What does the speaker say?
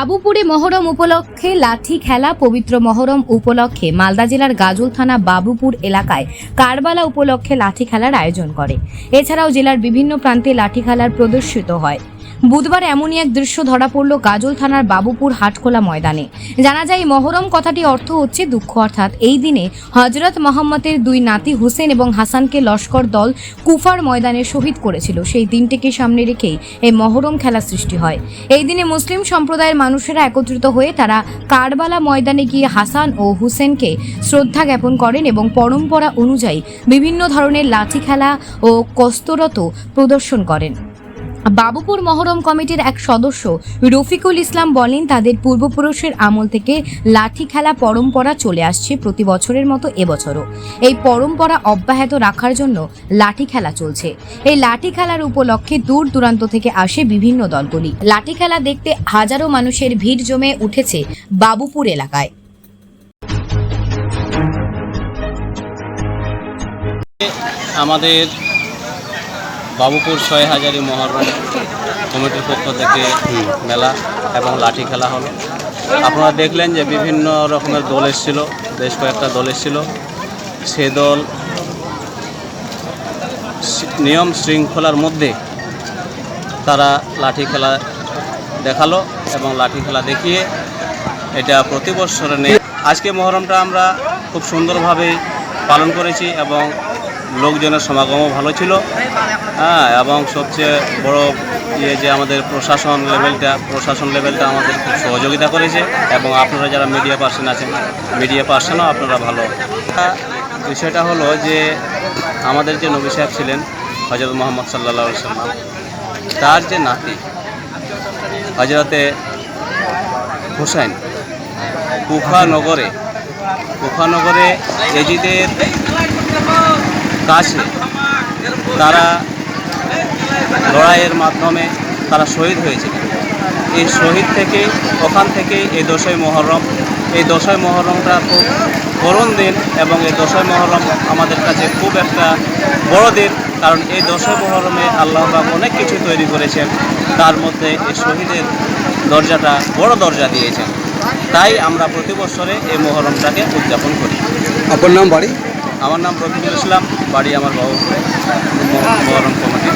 বাবুপুরে মহরম উপলক্ষে লাঠি খেলা। পবিত্র মহরম উপলক্ষে মালদা জেলার গাজল থানা বাবুপুর এলাকায় কারবালা উপলক্ষে লাঠি খেলার আয়োজন করে। এছাড়াও জেলার বিভিন্ন প্রান্তে লাঠি খেলার প্রদর্শিত হয়। বুধবার এমনই এক দৃশ্য ধরা পড়ল গাজল থানার বাবুপুর হাটখোলা ময়দানে। জানা যায় মহরম কথাটি অর্থ হচ্ছে দুঃখ, অর্থাৎ এই দিনে হযরত মোহাম্মদের দুই নাতি হুসেন এবং হাসানকে লস্কর দল কুফার ময়দানে শহীদ করেছিল। সেই দিনটিকে সামনে রেখেই এই মহরম খেলা সৃষ্টি হয়। এই দিনে মুসলিম সম্প্রদায়ের মানুষেরা একত্রিত হয়ে তারা কারবালা ময়দানে গিয়ে হাসান ও হুসেনকে শ্রদ্ধা জ্ঞাপন করেন এবং পরম্পরা অনুযায়ী বিভিন্ন ধরনের লাঠি খেলা ও কস্তরত প্রদর্শন করেন। বাবুপুর মহরম কমিটির এক সদস্য রফিকুল ইসলাম বলেন, তাদের পূর্বপুরুষের আমল থেকে লাঠি খেলা পরম্পরা চলে আসছে। প্রতি বছরের মতো এবছরও এই পরম্পরা অব্যাহত রাখার জন্য লাঠি খেলা চলছে। এই লাঠি খেলার উপলক্ষে দূর দূরান্ত থেকে আসে বিভিন্ন দলগুলি। লাঠি খেলা দেখতে হাজারো মানুষের ভিড় জমে উঠেছে বাবুপুর এলাকায়। আমাদের বাবুপুর ৬০০০ মহরম কমিটির পক্ষ থেকে মেলা এবং লাঠি খেলা হলো। আপনারা দেখলেন যে বিভিন্ন রকমের দল এসেছিল, বেশ কয়েকটা দল এসেছিল। সে দল নিয়ম শৃঙ্খলার মধ্যে তারা লাঠি খেলা দেখালো এবং লাঠি খেলা দেখিয়ে এটা প্রতি বছরে নেই। আজকে মহরমটা আমরা খুব সুন্দরভাবে পালন করেছি এবং লোকজনের সমাগমও ভালো ছিল। এবং সবচেয়ে বড় যে আমাদের প্রশাসন লেভেলটা আমাদের খুব সহযোগিতা করেছে এবং আপনারা যারা মিডিয়া পার্সনও আপনারা ভালো। বিষয়টা হলো যে আমাদের যে নবী সাহেব ছিলেন হযরত মুহাম্মদ সাল্লাল্লাহু আলাইহি ওয়াসাল্লাম, তার যে নাতি হযরতে হুসাইন কুফা নগরে এজিদের কাছে তারা লড়াইয়ের মাধ্যমে তারা শহীদ হয়েছিলেন। এই শহীদ থেকে ওখান থেকে এই 10ই মহরমটা খুব করুণ দিন এবং এই 10ই মহরম আমাদের কাছে খুব একটা বড় দিন, কারণ এই 10ই মহরমে আল্লাহ পাক অনেক কিছু তৈরি করেছেন, তার মধ্যে এই শহীদের দরজাটা বড় দরজা দিয়েছেন। তাই আমরা প্রতি বছরে এই মহরমটাকে উদযাপন করি। আপনার নাম, বাড়ি? আমার নাম রফিকুল ইসলাম, বাড়ি আমার বাবুপুরে, মহরম কমিটি।